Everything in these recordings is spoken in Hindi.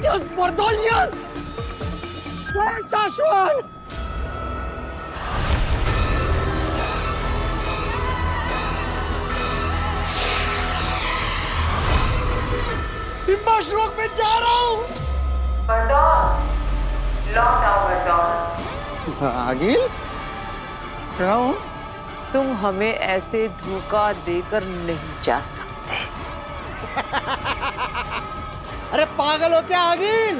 Yes, Bardol, yes! Shashwan! हिम्बाश्लोक में जा रहा हूँ। बर्दौल, लौट आओ बर्दौल। आगिल? क्या हूँ? तुम हमें ऐसे धोखा देकर नहीं जा सकते। अरे पागल हो क्या आगिल?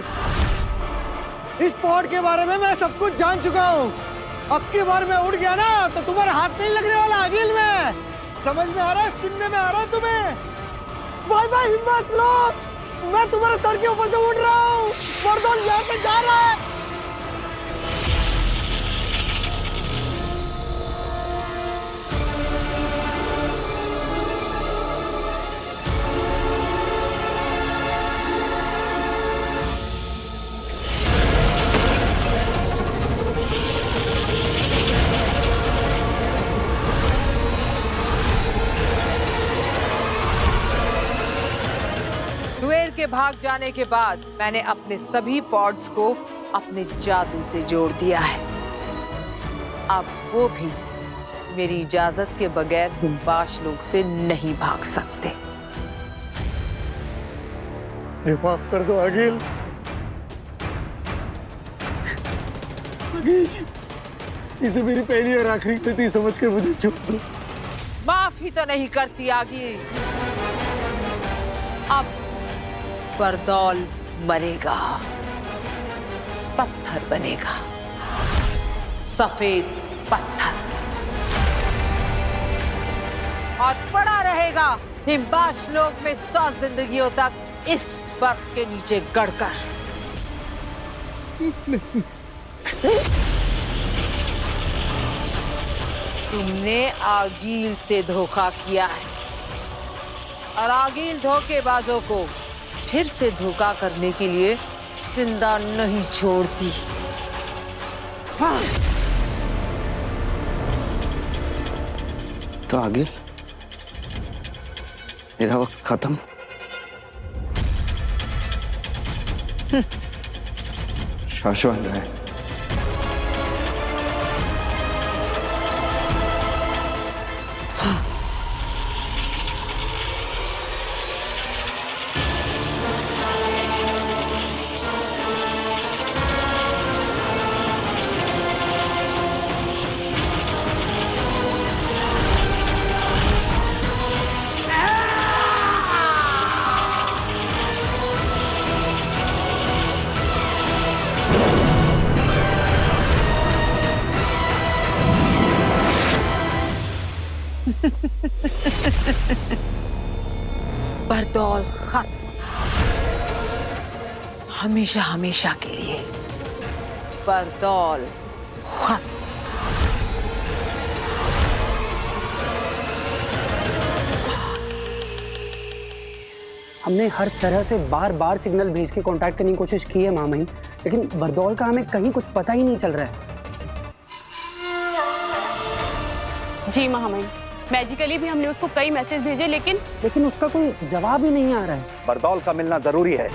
इस पॉड के बारे में मैं सब कुछ जान चुका हूँ। अब की बार मैं उड़ गया ना तो तुम्हारे हाथ नहीं लगने वाला आगिल में। समझ में आ रहा है? सुनने में आ रहा है तुम्हें? बाय बाय हिम्बाश्लोक। मैं तुम्हारे सर के ऊपर से उड़ रहा हूँ। बर्दौल यहाँ से जा रहा है। दुएल के भाग जाने के बाद मैंने अपने सभी पॉड्स को अपने जादू से जोड़ दिया है। अब वो भी मेरी इजाजत के बगैर हिम्बाश्लोक से नहीं भाग सकते। माफ कर दो आगिल। आगिल जी, इसे मेरी पहली और आखिरी गलती समझकर मुझे छोड़ दो। माफ ही तो नहीं करती आगी। अब बर्दौल मरेगा, पत्थर बनेगा, सफेद पत्थर, और पड़ा रहेगा हिम्बाश्लोक में 100 जिंदगियों तक इस बर्फ के नीचे गड़कर। तुमने आगील से धोखा किया है और आगील धोखेबाजों को फिर से धोखा करने के लिए जिंदा नहीं छोड़ती। हाँ। तो आगिल, मेरा वक्त खत्म। शाश्वत रहे। बर्दौल खत्म, हमेशा हमेशा के लिए। बर्दौल खत्म। हमने हर तरह से बार बार सिग्नल भेज के कांटेक्ट करने की कोशिश की है मामही, लेकिन बर्दौल का हमें कहीं कुछ पता ही नहीं चल रहा है। जी महामहिम, मैजिकली भी हमने उसको कई मैसेज भेजे लेकिन उसका कोई जवाब ही नहीं आ रहा है। बर्दौल का मिलना जरूरी है।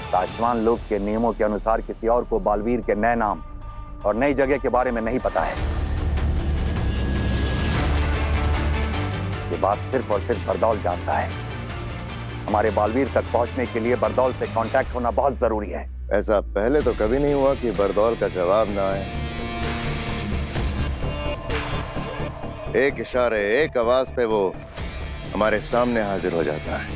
साशवान लोक के नियमों के अनुसार किसी और को बालवीर के नए नाम और नई जगह के बारे में नहीं पता है। ये बात सिर्फ और सिर्फ बर्दौल जानता है। हमारे बालवीर तक पहुंचने के लिए बर्दौल से कांटेक्ट होना बहुत जरूरी है। ऐसा पहले तो कभी नहीं हुआ कि बर्दौल का जवाब ना आए। एक इशारे, एक आवाज पे वो हमारे सामने हाजिर हो जाता है।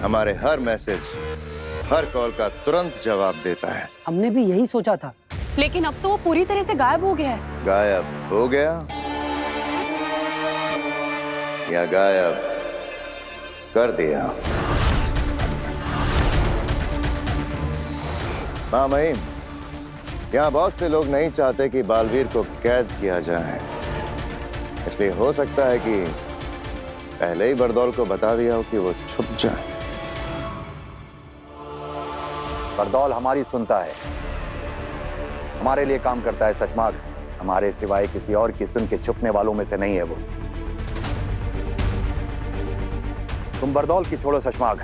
हमारे हर मैसेज, हर कॉल का तुरंत जवाब देता है। हमने भी यही सोचा था, लेकिन अब तो वो पूरी तरह से गायब हो गया है। गायब हो गया या गायब कर दिया? हाँ महीम, यहाँ बहुत से लोग नहीं चाहते कि बालवीर को कैद किया जाए, इसलिए हो सकता है कि पहले ही बर्दौल को बता दिया हो कि वो छुप जाए। बर्दौल हमारी सुनता है, हमारे लिए काम करता है सचमाग। हमारे सिवाय किसी और की सुन के छुपने वालों में से नहीं है वो। तुम बरदौल की छोड़ो शशमाग,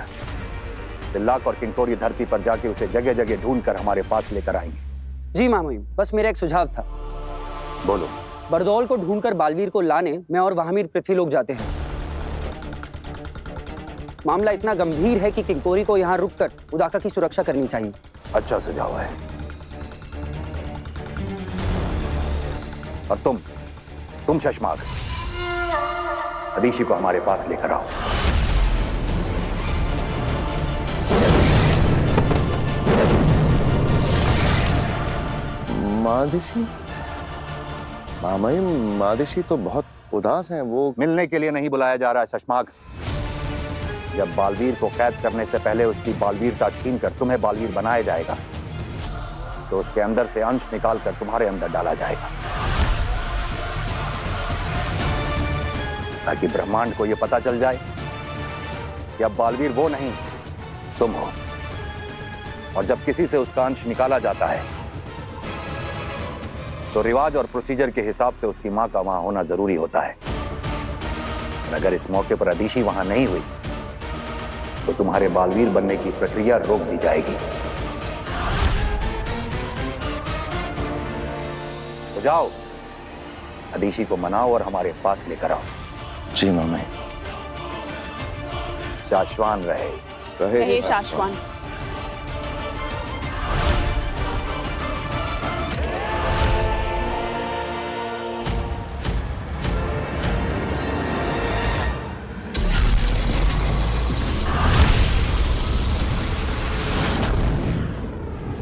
तिल्लाक और किंकोरी धरती पर जाके उसे जगह जगह ढूंढकर हमारे पास लेकर आएंगे। जी मामा जी, बस मेरा एक सुझाव था। बोलो। बरदौल को ढूंढकर बालवीर को लाने मैं और वहामीर पृथ्वी लोग जाते हैं। मामला इतना गंभीर है कि किंकोरी को यहाँ रुककर उदाका की सुरक्षा करनी चाहिए। अच्छा सुझाव है। और तुम शशमाग, अदीशी को हमारे पास लेकर आओ। मादिशी? मामाई, मादिशी तो बहुत उदास हैं। वो मिलने के लिए नहीं बुलाया जा रहा है शशमाग। जब बालवीर को कैद करने से पहले उसकी बालवीरता छीनकर तुम्हें बालवीर बनाया जाएगा, तो उसके अंदर से अंश निकालकर तुम्हारे अंदर डाला जाएगा, ताकि ब्रह्मांड को यह पता चल जाए कि अब बालवीर वो नहीं तुम हो। और जब किसी से उसका अंश निकाला जाता है तो रिवाज और प्रोसीजर के हिसाब से उसकी मां का वहां होना जरूरी होता है। और अगर इस मौके पर अदीशी वहां नहीं हुई तो तुम्हारे बालवीर बनने की प्रक्रिया रोक दी जाएगी। तो जाओ, अदीशी को मनाओ और हमारे पास लेकर आओ। जी मामाई। शाश्वान रहे। रहे शाश्वान।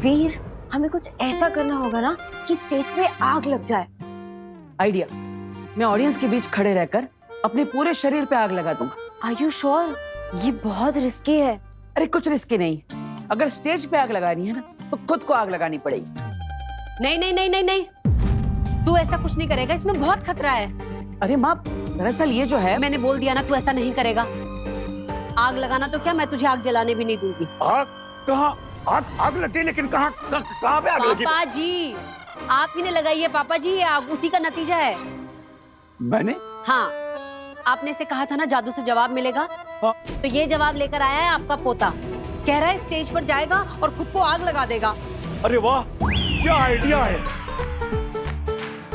वीर, हमें कुछ ऐसा करना होगा ना कि स्टेज पे आग लग जाए। आइडिया, मैं ऑडियंस के बीच खड़े रहकर अपने पूरे शरीर पे आग लगा दूंगा। Are you sure? ये बहुत रिस्की है। अरे कुछ रिस्की नहीं, अगर स्टेज पे आग लगानी है ना तो खुद को आग लगानी पड़ेगी। नहीं नहीं नहीं नहीं नहीं, तू ऐसा कुछ नहीं करेगा, इसमें बहुत खतरा है। अरे माँ, दरअसल ये जो है, मैंने बोल दिया ना, तू ऐसा नहीं करेगा। आग लगाना तो क्या, मैं तुझे आग जलाने भी नहीं दूंगी। आग कहाँ? आग लगी, लेकिन कहाँ पे आग लगी? पापा जी, आप ही ने लगाई है पापा जी, ये आग उसी का नतीजा है। मैंने? हाँ, आपने से कहा था ना जादू से जवाब मिलेगा। हाँ। तो ये जवाब लेकर आया है आपका पोता। कह रहा है स्टेज पर जाएगा और खुद को आग लगा देगा। अरे वाह, क्या आइडिया है।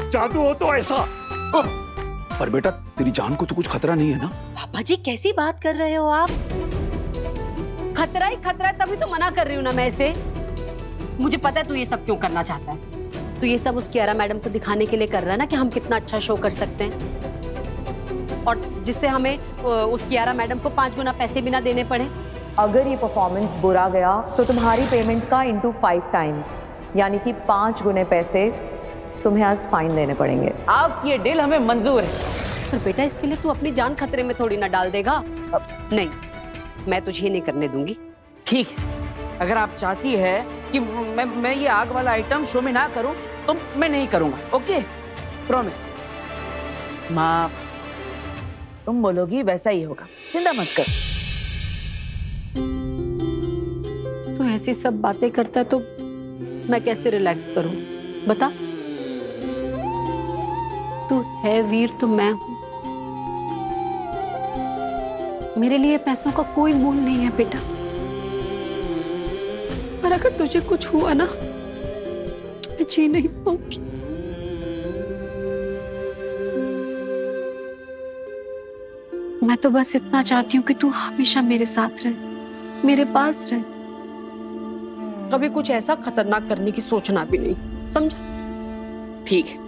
जादू हो तो ऐसा। पर बेटा, तेरी जान को तो कुछ खतरा नहीं है ना? पापा जी कैसी बात कर रहे हो आप? खतरा ही खतरा है, तभी तो मना कर रही हूँ ना मैं इसे। मुझे पता है तू ये सब क्यों करना चाहता है। तू ये सब उस कियारा मैडम को दिखाने के लिए कर रहा है ना कि हम कितना अच्छा शो कर सकते हैं, और जिससे हमें उस कियारा मैडम को 5 गुना पैसे भी ना देने पड़े। अगर ये परफॉर्मेंस बुरा गया तो तुम्हारी पेमेंट का इंटू 5 टाइम्स, यानी कि 5 गुने पैसे तुम्हें आज फाइन देने पड़ेंगे। आपकी ये डील हमें मंजूर है। पर बेटा, इसके लिए तू अपनी जान खतरे में थोड़ी ना डाल देगा। नहीं, मैं तुझे नहीं करने दूंगी। ठीक है, अगर आप चाहती है कि मैं ये आग वाला आइटम शो में ना करूं तो मैं नहीं करूंगा। Okay, promise. माँ, तुम बोलोगी वैसा ही होगा, चिंता मत कर। तू ऐसी सब बातें करता है तो मैं कैसे रिलैक्स करूं, बता। तू है वीर तो मैं हूं। मेरे लिए पैसों का कोई मोल नहीं है बेटा, पर अगर तुझे कुछ हुआ ना तो मैं जी नहीं पाऊंगी। मैं तो बस इतना चाहती हूँ कि तू हमेशा मेरे साथ रहे, मेरे पास रहे। कभी कुछ ऐसा खतरनाक करने की सोचना भी नहीं, समझा? ठीक है।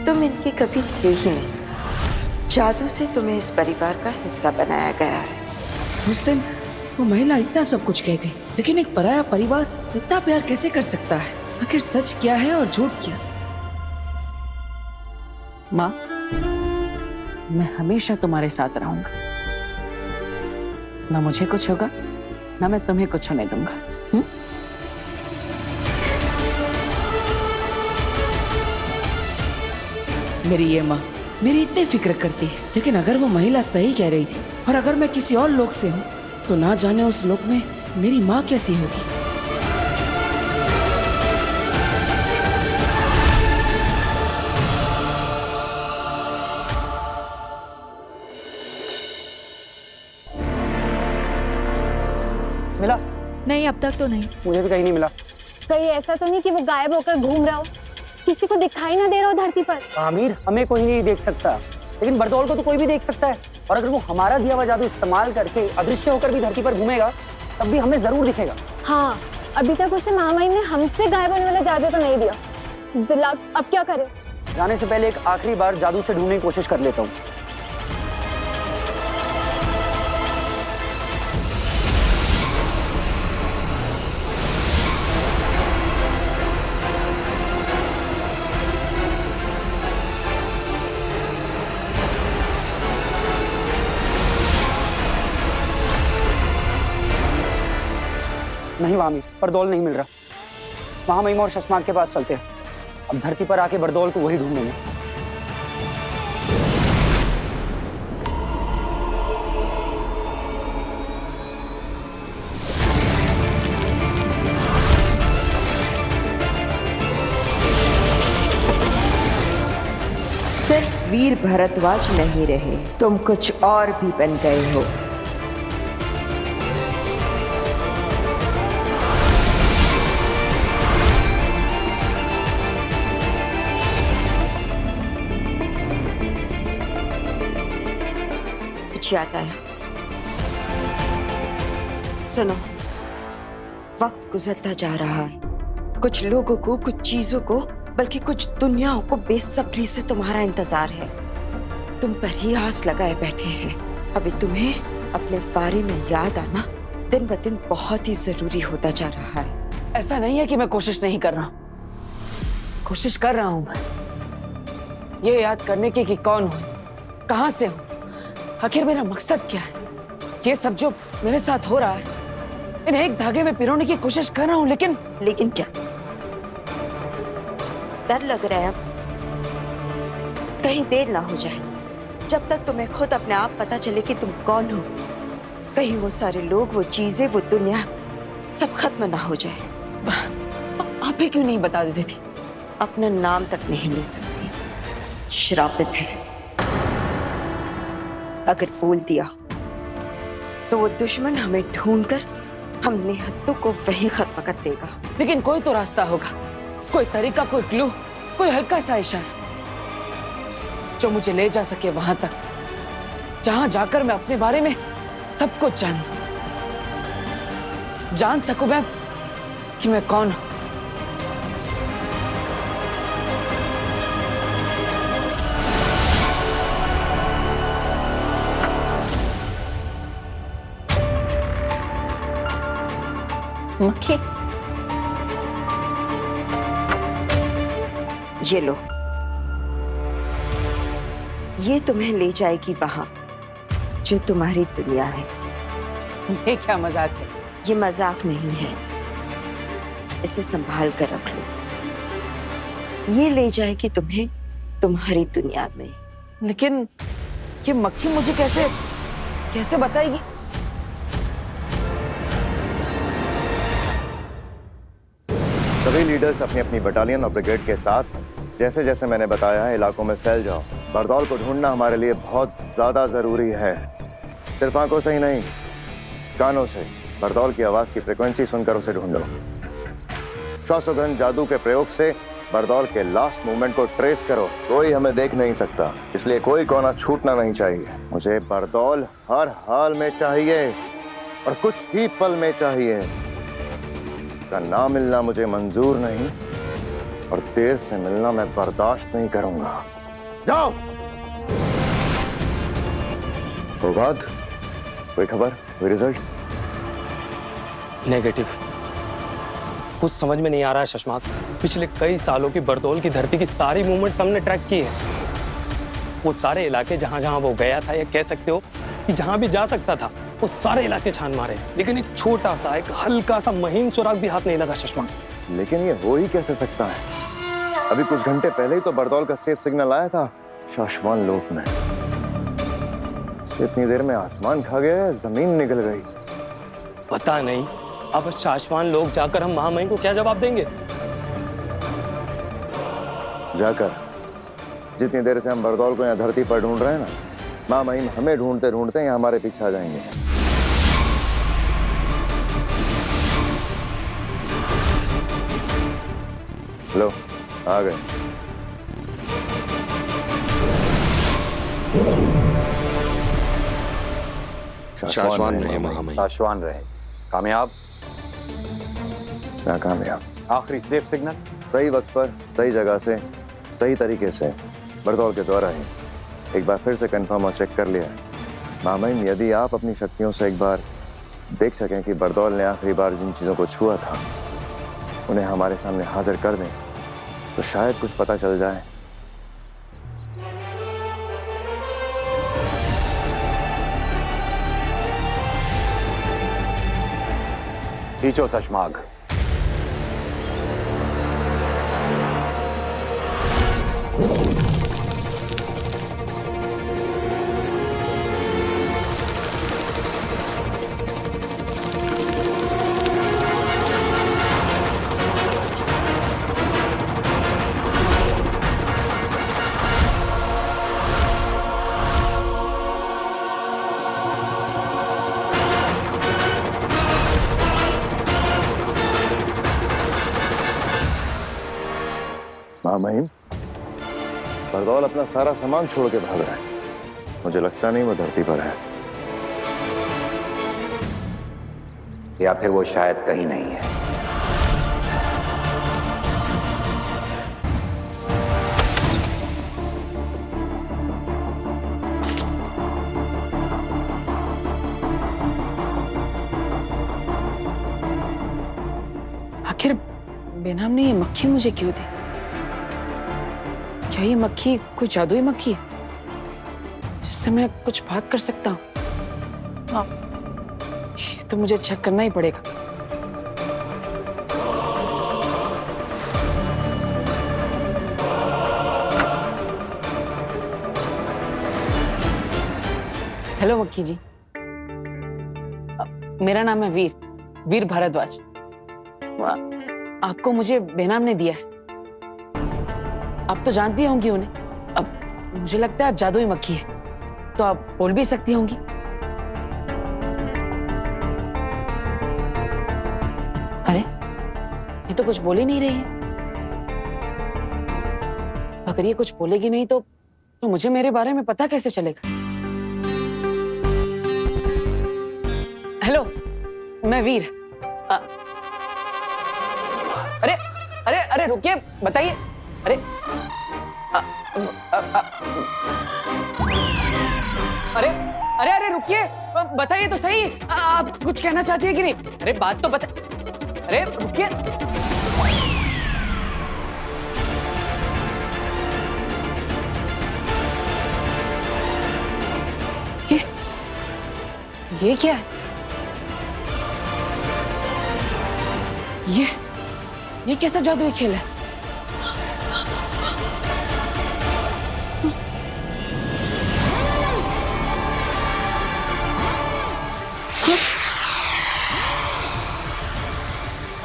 तुम इनकी कभी थे ही नहीं। जादू से तुम्हें इस परिवार का हिस्सा बनाया गया है। उस दिन वो महिला इतना सब कुछ कह गई, लेकिन एक पराया परिवार इतना प्यार कैसे कर सकता है? आखिर सच क्या है और झूठ क्या? माँ, मैं हमेशा तुम्हारे साथ रहूंगा। ना मुझे कुछ होगा, ना मैं तुम्हें कुछ होने दूंगा। मेरी ये माँ मेरी इतनी फिक्र करती है, लेकिन अगर वो महिला सही कह रही थी और अगर मैं किसी और लोक से हूँ तो ना जाने उस लोक में मेरी माँ कैसी होगी। नहीं, अब तक तो नहीं। मुझे भी कहीं नहीं मिला। कहीं ऐसा तो नहीं कि वो गायब होकर घूम रहा हो, किसी को दिखाई ना दे रहा हो धरती पर? आमिर, हमें कोई नहीं देख सकता, लेकिन बरदौल को तो कोई भी देख सकता है। और अगर वो हमारा दिया हुआ जादू इस्तेमाल करके अदृश्य होकर भी धरती पर घूमेगा, तब भी हमें जरूर दिखेगा। हाँ, अभी तक उसे महामहिम ने हमसे गायब होने वाला जादू तो नहीं दिया। दिला, अब क्या करें? जाने से पहले एक आखिरी बार जादू से ढूंढने की कोशिश कर लेता हूँ। नहीं वामी, बरदौल नहीं मिल रहा। महामहिम और शशमाग के पास चलते हैं। अब धरती पर आके बरदौल को वही ढूंढेंगे। सिर्फ वीर भरद्वाज नहीं रहे, तुम कुछ और भी बन गए हो। याद आया, सुनो, वक्त गुजरता जा रहा है। कुछ लोगों को, कुछ चीजों को, बल्कि कुछ दुनियाओं को बेसब्री से तुम्हारा इंतजार है। तुम पर ही आस लगाए बैठे हैं। अभी तुम्हें अपने बारे में याद आना दिन ब दिन बहुत ही जरूरी होता जा रहा है। ऐसा नहीं है कि मैं कोशिश नहीं कर रहा, कोशिश कर रहा हूं मैं, ये याद करने की कि कौन हूं, कहां से हूं, आखिर मेरा मकसद क्या है। ये सब जो मेरे साथ हो रहा है, इन्हें एक धागे में पिरोने की कोशिश कर रहा हूं, लेकिन क्या डर लग रहा है? अब कहीं देर ना हो जाए, जब तक तुम्हें खुद अपने आप पता चले कि तुम कौन हो। कहीं वो सारे लोग, वो चीजें, वो दुनिया सब खत्म ना हो जाए। तो आप ही क्यों नहीं बता देती थी? अपना नाम तक नहीं ले सकती, श्रापित है। अगर बोल दिया तो वो दुश्मन हमें ढूंढकर हम निहत्तों को वहीं खत्म कर देगा। लेकिन कोई तो रास्ता होगा, कोई तरीका, कोई क्लू, कोई हल्का सा इशारा जो मुझे ले जा सके वहां तक, जहां जाकर मैं अपने बारे में सब कुछ जान सकूं मैं कि मैं कौन हूं। मक्खी, ये लो, ये तुम्हें ले जाएगी वहां जो तुम्हारी दुनिया है। ये क्या मजाक है? ये मजाक नहीं है, इसे संभाल कर रख लो। ये ले जाएगी तुम्हें तुम्हारी दुनिया में। लेकिन ये मक्खी मुझे कैसे बताएगी? सभी लीडर्स अपनी अपनी बटालियन और ब्रिगेड के साथ जैसे जैसे मैंने बताया है इलाकों में फैल जाओ। बरदौल को ढूंढना हमारे लिए बहुत ज्यादा जरूरी है। सिर्फ आंखों से ही नहीं, कानों से बरदौल की आवाज की फ्रीक्वेंसी सुनकर उसे ढूंढो। श्वासोगंध जादू के प्रयोग से बरदौल के लास्ट मूवमेंट को ट्रेस करो। कोई हमें देख नहीं सकता, इसलिए कोई कोना छूटना नहीं चाहिए। मुझे बरदौल हर हाल में चाहिए और कुछ ही पल में चाहिए। इसका ना मिलना मुझे मंजूर नहीं और देर से मिलना मैं बर्दाश्त नहीं करूंगा। जाओ। प्रभात, कोई खबर, कोई रिजल्ट? नेगेटिव। कुछ समझ में नहीं आ रहा है शशमाक। पिछले कई सालों की बरदौल की धरती की सारी मूवमेंट्स हमने ट्रैक की है। वो सारे इलाके जहां जहां वो गया था, या कह सकते हो कि जहां भी जा सकता था, वो सारे इलाके छान मारे, लेकिन एक छोटा सा, एक हल्का सा महीन सुराग भी हाथ नहीं लगा शशमाक। लेकिन ये हो ही कैसे सकता है? अभी कुछ घंटे पहले ही तो बरदौल का सेफ सिग्नल आया था शाश्वान लोक में। इतनी देर में आसमान खा गया, जमीन निकल गई। पता नहीं अब शाश्वान लोग जाकर हम महामहिम को क्या जवाब देंगे? जाकर जितनी देर से हम बरदौल को यहाँ धरती पर ढूंढ रहे हैं ना, महामहिम हमें ढूंढते ढूंढते यहाँ हमारे पीछे आ जाएंगे। लो आ गए। शाश्वान रहे महामहिम। शाश्वान रहे। कामयाब? नाकामयाब। आखिरी सेफ सिग्नल? सही वक्त पर सही जगह से सही तरीके से बड़दौल के द्वारा ही एक बार फिर से कंफर्म और चेक कर लिया। मामैन, यदि आप अपनी शक्तियों से एक बार देख सकें कि बड़दौल ने आखिरी बार जिन चीज़ों को छुआ था उन्हें हमारे सामने हाजिर कर दें तो शायद कुछ पता चल जाए। खींचो शशमाग। मामैन, बड़दौल अपना सारा सामान छोड़ के भाग रहा है। मुझे लगता नहीं वो धरती पर है, या फिर वो शायद कहीं नहीं है। आखिर बेनाम ने ये मक्खी मुझे क्यों दी? क्या ये मक्खी कोई जादुई मक्खी है जिससे मैं कुछ बात कर सकता हूँ? ये तो मुझे चेक करना ही पड़ेगा। हेलो मक्खी जी, मेरा नाम है वीर भारद्वाज। आपको मुझे बेनाम ने दिया है। आप तो जानती होंगी उन्हें। अब मुझे लगता है आप जादुई मक्खी है, तो आप बोल भी सकती होंगी। अरे ये तो कुछ बोल ही नहीं रही है। अगर ये कुछ बोलेगी नहीं तो मुझे मेरे बारे में पता कैसे चलेगा? हेलो, मैं वीर। अरे अरे अरे रुकिए, बताइए। अरे अरे अरे अरे रुकिए, बताइए तो सही। आप कुछ कहना चाहती है कि नहीं? अरे बात तो बता। अरे रुकिए। ये क्या है? ये कैसा जादुई खेल है?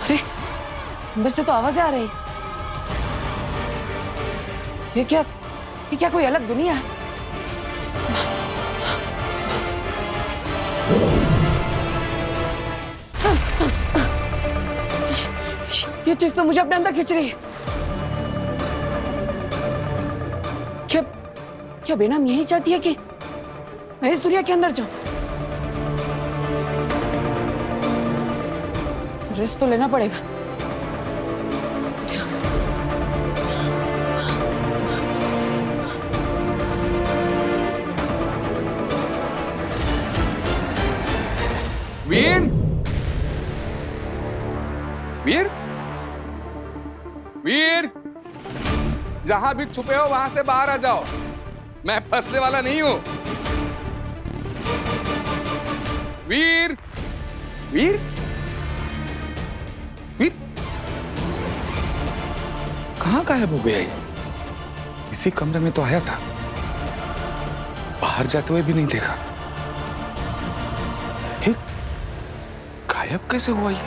अरे अंदर से तो आवाजें आ रही। ये क्या कोई अलग दुनिया है? ये चीज तो मुझे अपने अंदर खींच रही है। क्या बेनाम यही चाहती है कि मैं इस दुनिया के अंदर जाऊं? रिस्क तो लेना पड़ेगा। वीर, वीर, वीर, जहां भी छुपे हो वहां से बाहर आ जाओ। मैं फंसने वाला नहीं हूं। वीर, वीर, वीर, कहां गायब हो गया ये? इसी कमरे में तो आया था, बाहर जाते हुए भी नहीं देखा। गायब कैसे हुआ ये?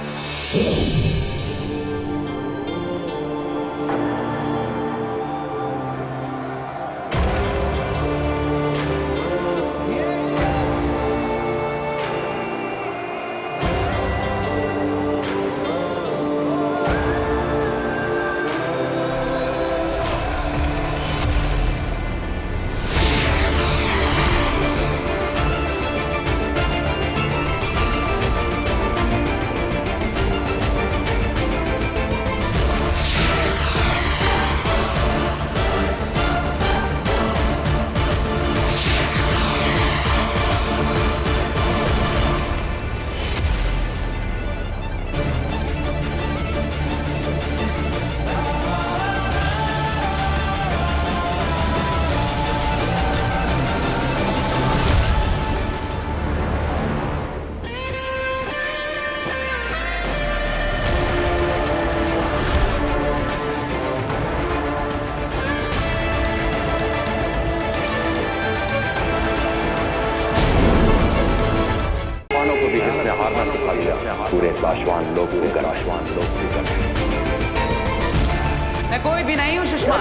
शाश्वान लोक मैं कोई भी नहीं हूँ सुषमा,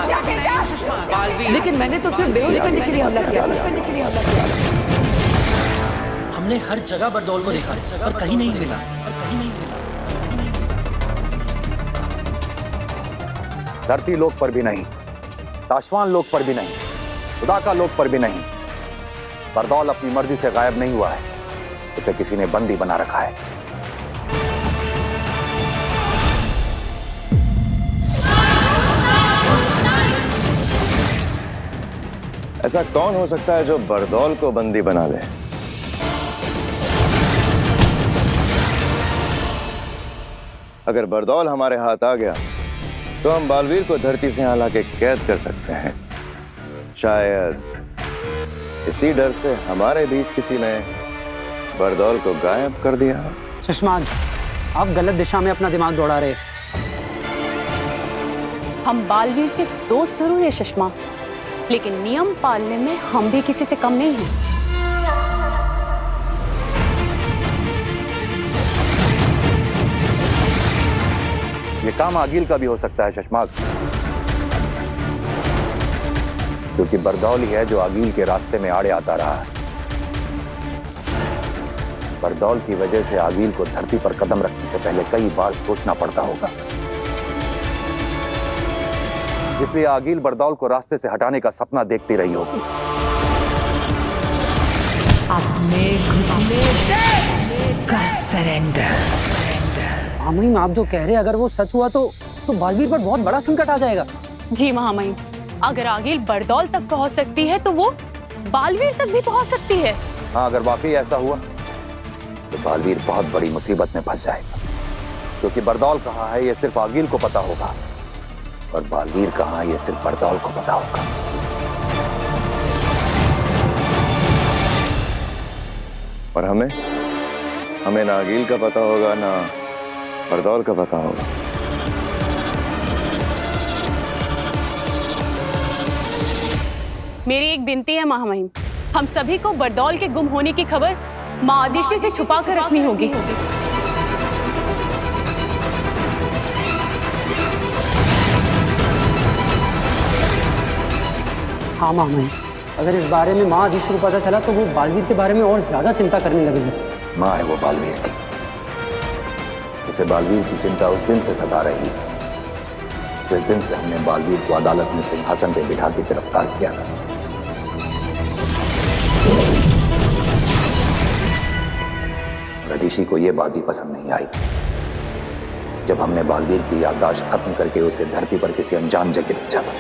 बालवीर। लेकिन मैंने तो सिर्फ बेहोश करने के लिए हमला किया। हमने हर जगह बरदौल को देखा पर कहीं नहीं मिला। धरती लोक पर भी नहीं, शाश्वान लोक पर भी नहीं, खुदा का लोक पर भी नहीं। बरदौल अपनी मर्जी से गायब नहीं हुआ है, उसे किसी ने बंदी बना रखा है। ऐसा कौन हो सकता है जो बरदौल को बंदी बना ले? अगर बरदौल हमारे हाथ आ गया तो हम बालवीर को धरती से यहां लाके कैद कर सकते हैं। शायद इसी डर से हमारे बीच किसी ने बरदौल को गायब कर दिया। सुषमा, आप गलत दिशा में अपना दिमाग दौड़ा रहे। हम बालवीर के दोस्त जरूर है सुषमा, लेकिन नियम पालने में हम भी किसी से कम नहीं हैं। ये काम आगिल का भी हो सकता है शशमाक, क्योंकि बरदौल ही है जो आगिल के रास्ते में आड़े आता रहा है। बरदौल की वजह से आगिल को धरती पर कदम रखने से पहले कई बार सोचना पड़ता होगा। इसलिए आगिल बरदौल को रास्ते से हटाने का सपना देखती रही होगी। अपने घुटने कर सरेंडर। महामहिम, आप जो कह रहे हैं अगर वो सच हुआ तो बालवीर पर बहुत बड़ा संकट आ जाएगा। जी महामहिम, अगर आगिल बरदौल तक पहुंच सकती है तो वो बालवीर तक भी पहुंच सकती है। हाँ, अगर वाकई ऐसा हुआ तो बालवीर बहुत बड़ी मुसीबत में फंस जाएगा, क्योंकि बरदौल कहाँ है ये सिर्फ आगिल को पता होगा और बालवीर कहाँ ये सिर्फ बरदौल को पता होगा। और हमें ना आगिल का पता होगा ना बरदौल का पता होगा। मेरी एक विनती है महामहिम, हम सभी को बरदौल के गुम होने की खबर माँ आदिशि से छुपा कर रखनी होगी। हाँ महामहिम, अगर इस बारे में माँ आदिशि को पता चला तो वो बालवीर के बारे में और ज्यादा चिंता करने लगेगी। माँ है वो बालवीर की, उसे बालवीर की चिंता उस दिन से सता रही है जिस दिन से हमने बालवीर को अदालत में सिंहासन पे बिठा के गिरफ्तार किया था। आदिशि को यह बात भी पसंद नहीं आई जब हमने बालवीर की याददाश्त खत्म करके उसे धरती पर किसी अनजान जगह भेजा था।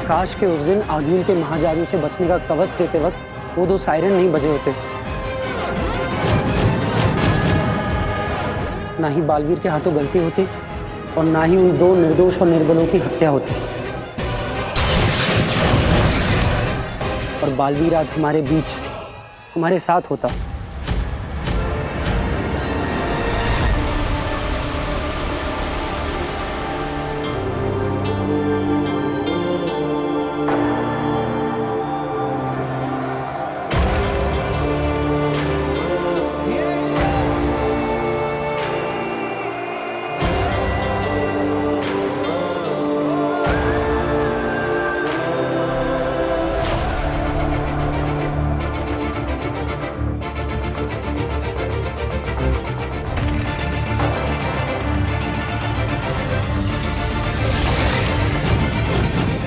काश के उस दिन आगिल के महाजादू से बचने का कवच देते वक्त वो 2 सायरन नहीं बजे होते, ना ही बालवीर के हाथों गलती होती और ना ही उन 2 निर्दोष और निर्बलों की हत्या होती। और बालवीर आज हमारे बीच हमारे साथ होता।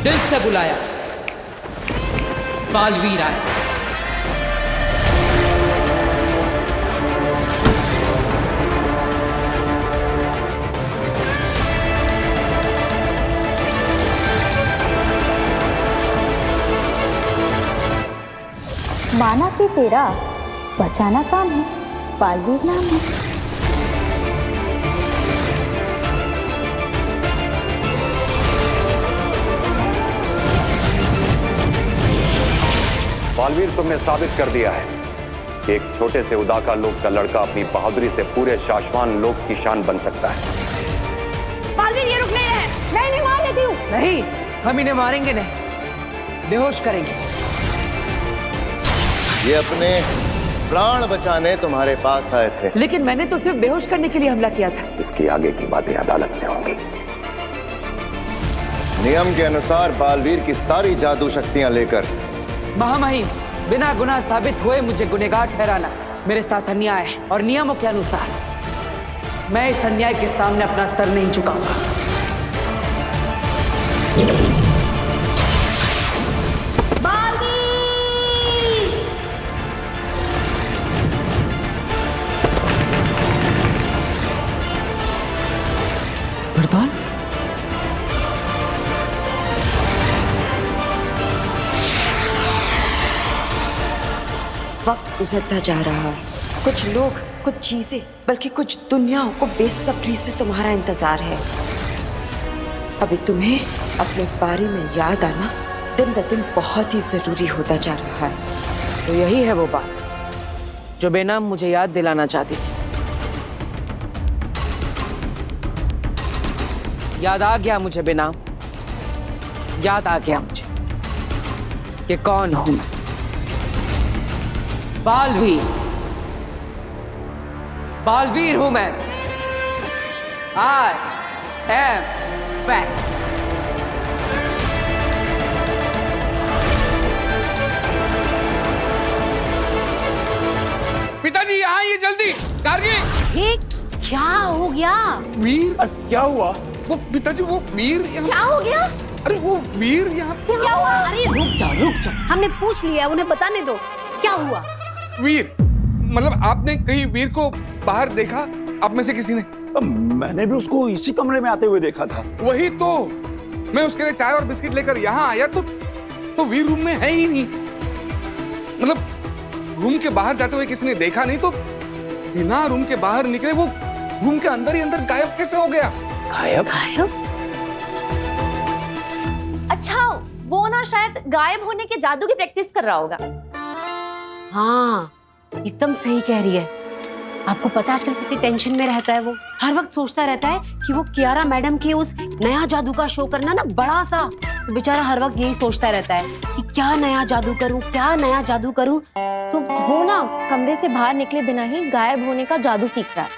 दिल से बुलाया, बालवीर आए। माना कि तेरा बचाना काम है, बालवीर नाम है। बालवीर, तुमने साबित कर दिया है कि एक छोटे से उदाका लोक का लड़का अपनी बहादुरी से पूरे शाश्वान लोक की शान बन सकता है। बालवीर, ये रुक नहीं है। मैं नहीं मार लेती हूँ। नहीं, हम इन्हें मारेंगे नहीं, बेहोश करेंगे। ये अपने प्राण बचाने तुम्हारे पास आए थे। लेकिन मैंने तो सिर्फ बेहोश करने के लिए हमला किया था। इसकी आगे की बातें अदालत में होंगी। नियम के अनुसार बालवीर की सारी जादू शक्तियां लेकर महामहिम, बिना गुनाह साबित हुए मुझे गुनहगार ठहराना मेरे साथ अन्याय है, और नियमों के अनुसार मैं इस अन्याय के सामने अपना सर नहीं झुकाऊंगा। बरदौल, वक्त गुजरता जा रहा है। कुछ लोग, कुछ चीजें, बल्कि कुछ दुनियाओं को बेसब्री से तुम्हारा इंतजार है। अभी तुम्हें अपने बारे में याद आना दिन ब दिन बहुत ही जरूरी होता जा रहा है। तो यही है वो बात जो बेनाम मुझे याद दिलाना चाहती थी। याद आ गया मुझे बेनाम, याद आ गया मुझे कि कौन हूं मैं। बालवीर, बालवीर हूं मैं। I am back. पिताजी यहाँ आइए जल्दी। गार्गी, ये क्या हो गया? वीर, क्या हुआ? वो पिताजी, वो वीर क्या हो गया? अरे वो वीर यहाँ क्या हुआ? अरे रुक जाओ, हमने पूछ लिया, उन्हें बताने दो। क्या हुआ? वीर, मतलब आपने कहीं वीर को बाहर देखा? आप में से किसी ने? मैंने भी उसको इसी कमरे में आते हुए देखा था। वही तो, मैं उसके लिए चाय और बिस्किट लेकर यहाँ आया तो वीर रूम में है ही नहीं। मतलब रूम के बाहर जाते हुए किसी ने देखा नहीं, तो बिना रूम के बाहर निकले वो रूम के अंदर ही अंदर गायब कैसे हो गया? गायब? अच्छा, वो ना शायद गायब होने के जादू की प्रैक्टिस कर रहा होगा। हाँ, एकदम सही कह रही है। आपको पता है आजकल कितनी टेंशन में रहता है वो। हर वक्त सोचता रहता है कि वो कियारा मैडम के उस नया जादू का शो करना ना बड़ा सा। तो बेचारा हर वक्त यही सोचता रहता है कि क्या नया जादू करूं, क्या नया जादू करूं। तो वो ना कमरे से बाहर निकले बिना ही गायब होने का जादू सीख रहा है।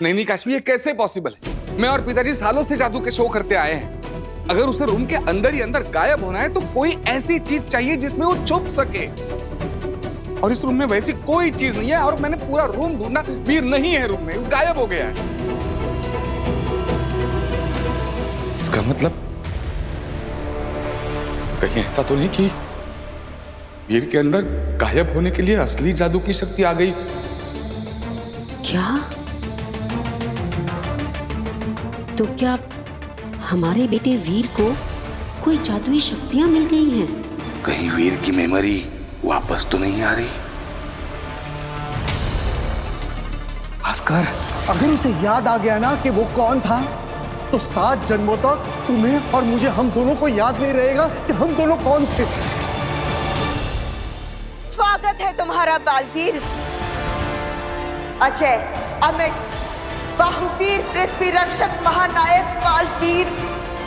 नहीं काश्मीर, ये कैसे पॉसिबल है? मैं और पिताजी सालों से जादू के शो करते आए हैं। अगर उसे रूम के अंदर ही अंदर गायब होना है तो कोई ऐसी चीज चाहिए जिसमें वो छुप सके, और इस रूम में वैसी कोई चीज नहीं है। और मैंने पूरा रूम ढूंढा, वीर नहीं है रूम में, गायब हो गया है। इसका मतलब कहीं ऐसा तो नहीं कि वीर के अंदर गायब होने के लिए असली जादू की शक्ति आ गई? क्या? तो क्या हमारे बेटे वीर को कोई जादुई शक्तियां मिल गई हैं? कहीं वीर की मेमोरी वापस तो नहीं आ रही? भास्कर, अगर उसे याद आ गया ना कि वो कौन था, तो 7 जन्मों तक तुम्हें और मुझे, हम दोनों को याद नहीं रहेगा कि हम दोनों कौन थे। स्वागत है तुम्हारा बालवीर। अजय, अमित, बाहुवीर, पृथ्वी रक्षक, महानायक बालवीर,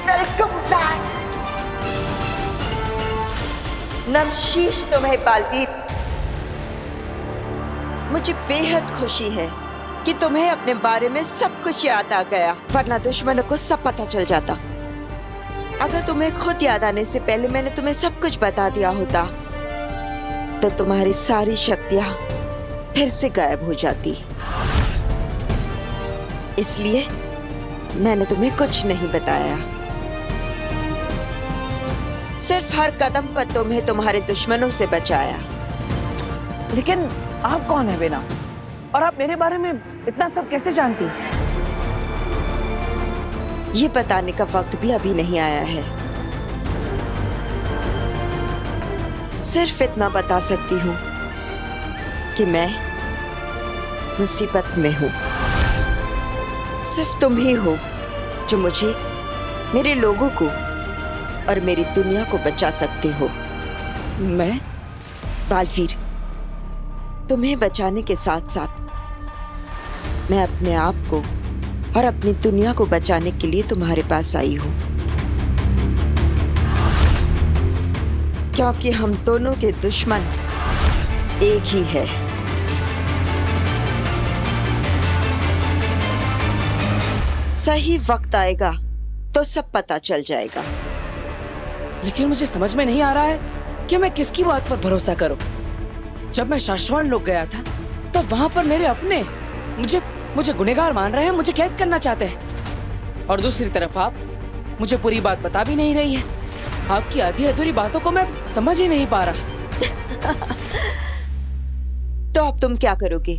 वेलकम बैक। नमशीश तुम्हें बालवीर। मुझे बेहद खुशी है कि तुम्हें अपने बारे में सब कुछ याद आ गया, वरना दुश्मनों को सब पता चल जाता। अगर तुम्हें खुद याद आने से पहले मैंने तुम्हें सब कुछ बता दिया होता तो तुम्हारी सारी शक्तियां फिर से गायब हो जाती। इसलिए मैंने तुम्हें कुछ नहीं बताया। सिर्फ हर कदम पर तुम्हें तुम्हारे दुश्मनों से बचाया। लेकिन आप कौन है बेना? और आप मेरे बारे में इतना सब कैसे जानती हैं? ये बताने का वक्त भी अभी नहीं आया है। सिर्फ इतना बता सकती हूँ कि मैं मुसीबत में हूँ। सिर्फ तुम ही हो जो मुझे, मेरे लोगों को और मेरी दुनिया को बचा सकते हो। मैं बालवीर, तुम्हें बचाने के साथ साथ मैं अपने आप को और अपनी दुनिया को बचाने के लिए तुम्हारे पास आई हूं, क्योंकि हम दोनों के दुश्मन एक ही है। सही वक्त आएगा तो सब पता चल जाएगा। लेकिन मुझे समझ में नहीं आ रहा है कि मैं किसकी बात पर भरोसा करूं। जब मैं शाश्वत लोग गया था तब वहां पर मेरे अपने मुझे गुनहगार मान रहे हैं, मुझे कैद करना चाहते हैं। और दूसरी तरफ आप मुझे पूरी बात बता भी नहीं रही है। आपकी आधी अधूरी बातों को मैं समझ ही नहीं पा रहा। तो अब तुम क्या करोगे?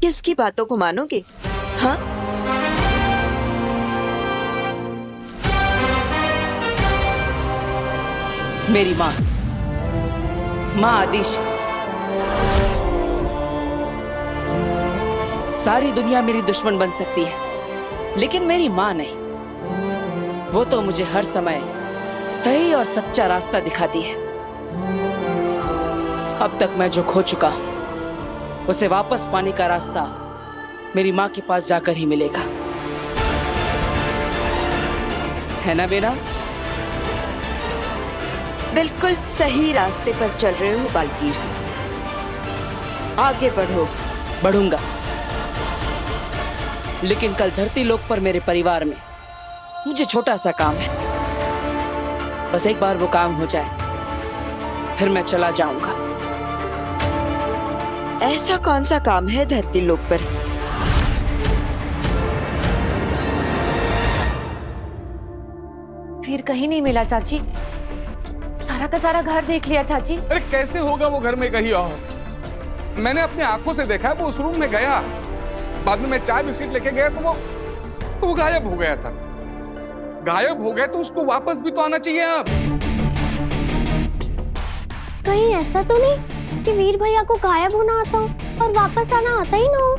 किसकी बातों को मानोगे? हाँ, मेरी माँ आदिश। सारी दुनिया मेरी दुश्मन बन सकती है, लेकिन मेरी माँ नहीं। वो तो मुझे हर समय सही और सच्चा रास्ता दिखाती है। अब तक मैं जो खो चुका उसे वापस पाने का रास्ता मेरी माँ के पास जाकर ही मिलेगा, है ना बेटा? बिल्कुल सही रास्ते पर चल रहे हो बालवीर। आगे बढ़ो। बढ़ूंगा, लेकिन कल धरती लोक पर मेरे परिवार में मुझे छोटा सा काम है। बस एक बार वो काम हो जाए फिर मैं चला जाऊंगा। ऐसा कौन सा काम है धरती लोक पर? फिर कहीं नहीं मिला चाची। सारा का सारा घर देख लिया चाची। अरे कैसे होगा वो घर में कहीं और? मैंने अपनी आंखों से देखा है, वो उस रूम में गया, बाद में मैं चाय बिस्किट लेके गया तो वो गायब हो गया था। गायब हो गया तो उसको वापस भी तो आना चाहिए। अब कहीं ऐसा तो नहीं कि वीर भैया को गायब होना आता हो और वापस आना आता ही ना हो?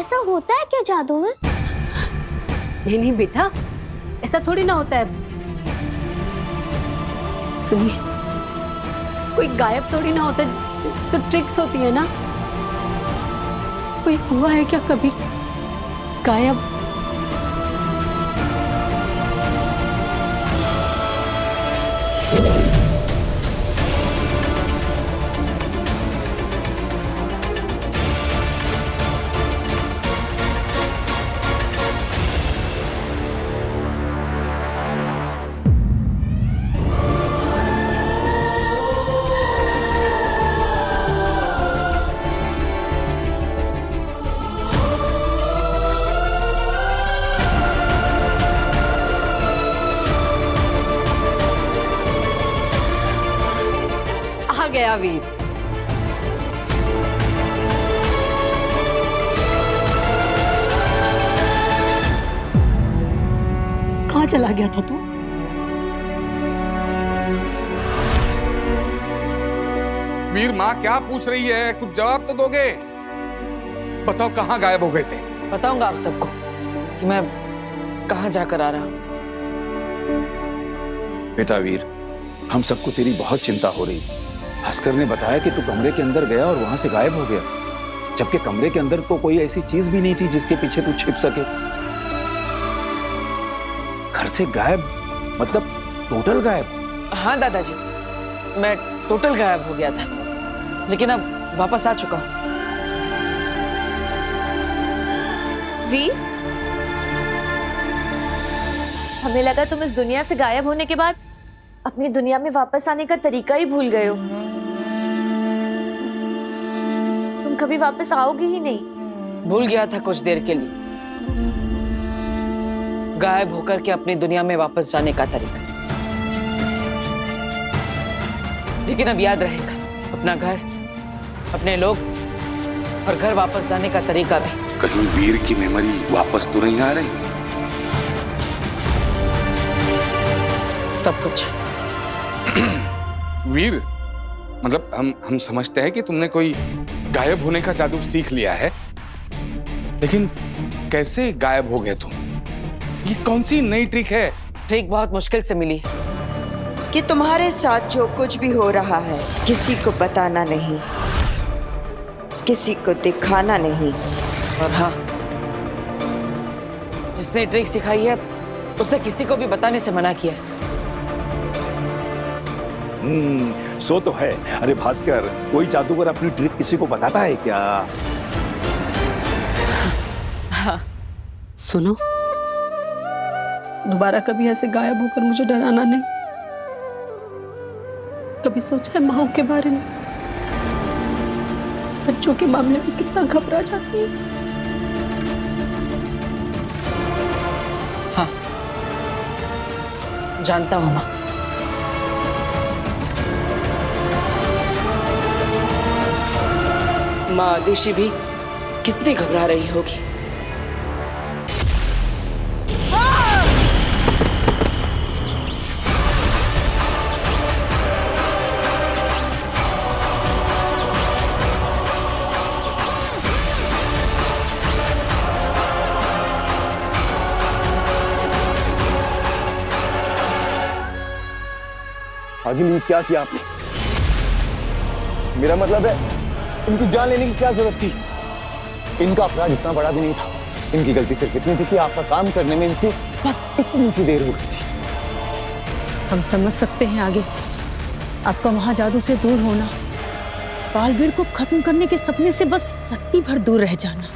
ऐसा होता है क्या जादू में? नहीं बेटा, ऐसा थोड़ी ना होता है। सुनिए, कोई गायब थोड़ी ना होता है, तो ट्रिक्स होती है ना। कोई हुआ है क्या कभी गायब? गया वीर। कहाँ चला गया था तू? वीर, माँ क्या पूछ रही है? कुछ जवाब तो दोगे। बताओ कहाँ गायब हो गए थे? बताऊंगा आप सबको कि मैं कहाँ जाकर आ रहा हूँ। बेटा वीर, हम सबको तेरी बहुत चिंता हो रही। भास्कर ने बताया कि तू कमरे के अंदर गया और वहां से गायब हो गया, जबकि कमरे के अंदर तो कोई ऐसी चीज भी नहीं थी जिसके पीछे तू छिप सके। घर से गायब मतलब टोटल गायब? हाँ दादाजी, मैं टोटल गायब हो गया था, लेकिन अब वापस आ चुका हूँ। वीर, हमें लगा तुम इस दुनिया से गायब होने के बाद अपनी दुनिया में वापस आने का तरीका ही भूल गए हो। तुम कभी वापस आओगे ही नहीं। भूल गया था कुछ देर के लिए, गायब होकर के अपनी दुनिया में वापस जाने का तरीका। लेकिन अब याद रहेगा अपना घर, अपने लोग और घर वापस जाने का तरीका भी। कहीं वीर की मेमोरी वापस तो नहीं आ रही? सब कुछ। वीर, मतलब हम समझते हैं कि तुमने कोई गायब होने का जादू सीख लिया है, लेकिन कैसे गायब हो गए तुम? ये कौन सी नई ट्रिक है? ट्रिक बहुत मुश्किल से मिली कि तुम्हारे साथ जो कुछ भी हो रहा है किसी को बताना नहीं, किसी को दिखाना नहीं। और हाँ, जिसने ट्रिक सिखाई है उसने किसी को भी बताने से मना किया है। सो तो है। अरे भास्कर, कोई जादूगर अपनी ट्रिक किसी को बताता है क्या? हाँ सुनो, दोबारा कभी ऐसे गायब होकर मुझे डराना नहीं। कभी सोचा है माओ के बारे में? बच्चों के मामले में कितना घबरा जाती है। हाँ जानता हूँ माँ। माँ आदिशी भी कितनी घबरा रही होगी। आगे नहीं क्या किया आपने? मेरा मतलब है इनकी जान लेने की क्या जरूरत थी? इनका अपराध इतना बड़ा भी नहीं था। इनकी गलती सिर्फ इतनी थी कि आपका काम करने में इनसे बस इतनी सी देर हो गई थी। हम समझ सकते हैं आगे आपका महाजादू से दूर होना, बालवीर को खत्म करने के सपने से बस रत्ती भर दूर रह जाना,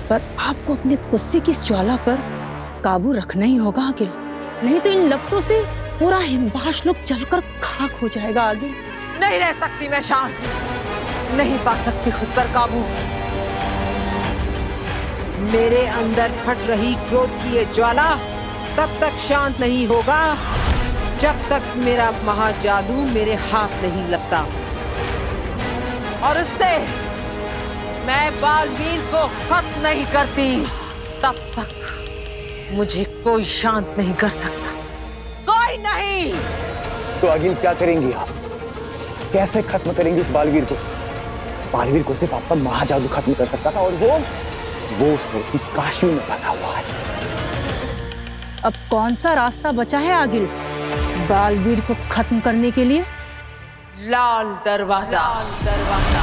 पर आपको अपने गुस्से की इस ज्वाला पर काबू रखना ही होगा आगे, नहीं तो इन लपटों से पूरा हिमबाश लोग जलकर खाक हो जाएगा आगे। नहीं रह सकती मैं शांत, नहीं पा सकती खुद पर काबू। मेरे अंदर फट रही क्रोध की ये ज्वाला तब तक शांत नहीं होगा जब तक मेरा महाजादू मेरे हाथ नहीं लगता, और उससे मैं बालवीर को खत्म नहीं करती तब तक मुझे कोई शांत नहीं कर सकता, कोई नहीं। तो आगे क्या करेंगी आप? कैसे खत्म करेंगी इस बालवीर को? बालवीर को सिर्फ आपका महाजादू खत्म कर सकता था, और वो उस मूर्ति काशी में फंसा हुआ है। अब कौन सा रास्ता बचा है आगे बालवीर को खत्म करने के लिए? लाल दरवाजा। लाल दरवाजा।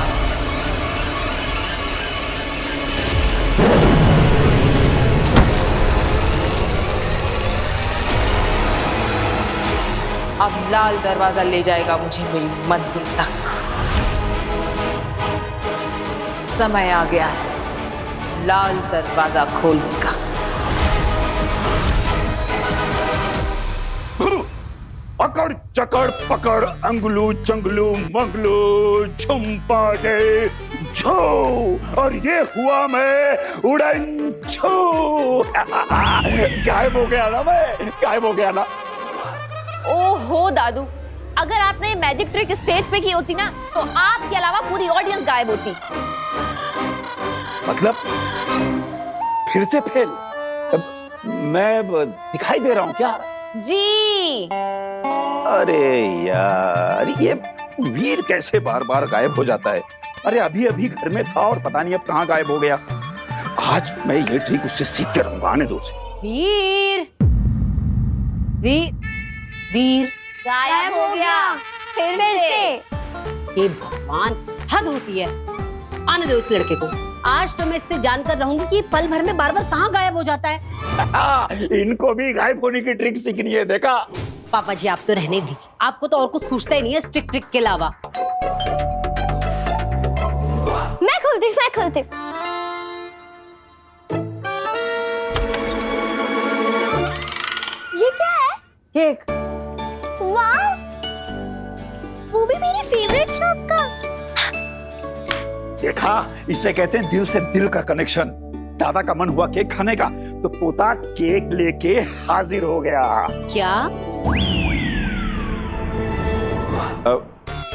अब लाल दरवाजा ले जाएगा मुझे मेरी मंजिल तक। समय आ गया है लाल दरवाजा खोलने का। अकड़ चकड़ पकड़ अंगलू चंगलू मंगलू झुम्पा दे झो, और ये हुआ मैं उड़न छू। गायब हो गया ना मैं, गायब हो गया ना। ओहो दादू, अगर आपने मैजिक ट्रिक स्टेज पे की होती ना तो आपके अलावा पूरी ऑडियंस गायब होती। मतलब फिर से फेल? मैं दिखाई दे रहा हूँ क्या? जी। अरे यार, ये वीर कैसे बार बार गायब हो जाता है? अरे अभी अभी घर में था और पता नहीं अब कहाँ गायब हो गया। आज मैं ये ट्रिक उससे सीख के रहूंगा, आने दो उसे। वीर वीर वीर गायब हो गया फिर से। हे भगवान, हद होती है। आने दो इस लड़के को। आज तो मैं इससे जानकर रहूंगी कि पल भर में बार बार कहाँ गायब हो जाता है। इनको भी गायब होने की ट्रिक सीखनी है, देखा? पापा जी आप तो रहने दीजिए, आपको तो और कुछ सूझता ही नहीं है स्टिक ट्रिक के अलावा। मैं खोलती ये क्या है? केक। वाह, वो भी मेरी फेवरेट शॉप का। देखा, इसे कहते हैं दिल से दिल का कनेक्शन। दादा का मन हुआ केक खाने का तो पोता केक लेके हाजिर हो गया। क्या?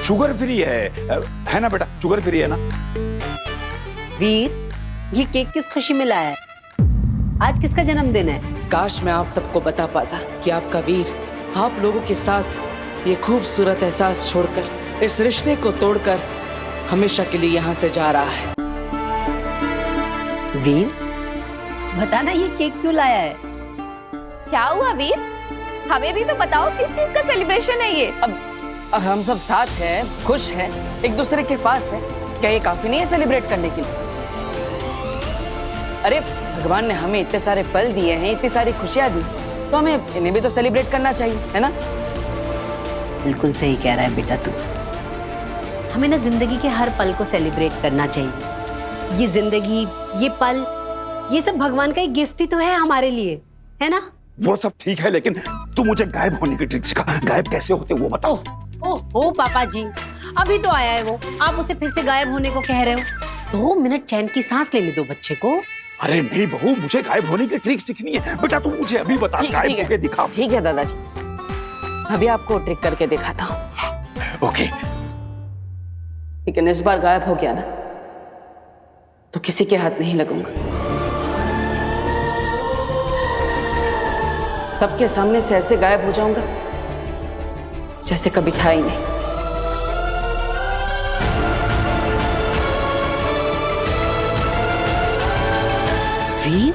शुगर फ्री है ना बेटा? शुगर फ्री है ना? वीर, ये केक किस खुशी में लाया है? आज किसका जन्मदिन है? काश मैं आप सबको बता पाता कि आपका वीर आप लोगों के साथ ये खूबसूरत एहसास छोड़कर, इस रिश्ते को तोड़कर हमेशा के लिए यहाँ से जा रहा है। वीर, बताना ये केक क्यों लाया है? क्या हुआ वीर? हमें भी तो बताओ किस चीज का सेलिब्रेशन है ये? अब हम सब साथ हैं, खुश हैं, एक दूसरे के पास है, क्या ये काफी नहीं है सेलिब्रेट करने के लिए? अरे भगवान ने हमें इतने सारे पल दिए हैं, इतनी सारी खुशियां दी, तो हमें इन्हें भी तो सेलिब्रेट करना चाहिए, है ना? बिल्कुल सही कह रहा है बेटा तू। हमें ना जिंदगी के हर पल को सेलिब्रेट करना चाहिए। ये जिंदगी, ये पल ये सब भगवान का एक गिफ्ट ही तो है हमारे लिए, है ना? वो सब ठीक है, लेकिन तू मुझे गायब होने की ट्रिक सिखा। गायब कैसे होते वो बता। ओह पापा जी, अभी तो आया है वो, आप उसे फिर से गायब होने को कह रहे हो? 2 मिनट चैन की सांस लेने दो बच्चे को। अरे नहीं बहू, मुझे गायब होने की ट्रिक सीखनी है। बेटा तू मुझे अभी बता, गायब होके दिखा। ठीक है दादाजी, अभी आपको ट्रिक करके दिखाता हूँ। ओके। लेकिन इस बार गायब हो गया ना तो किसी के हाथ नहीं लगूंगा। सबके सामने से ऐसे गायब हो जाऊंगा जैसे कभी था ही नहीं। वीर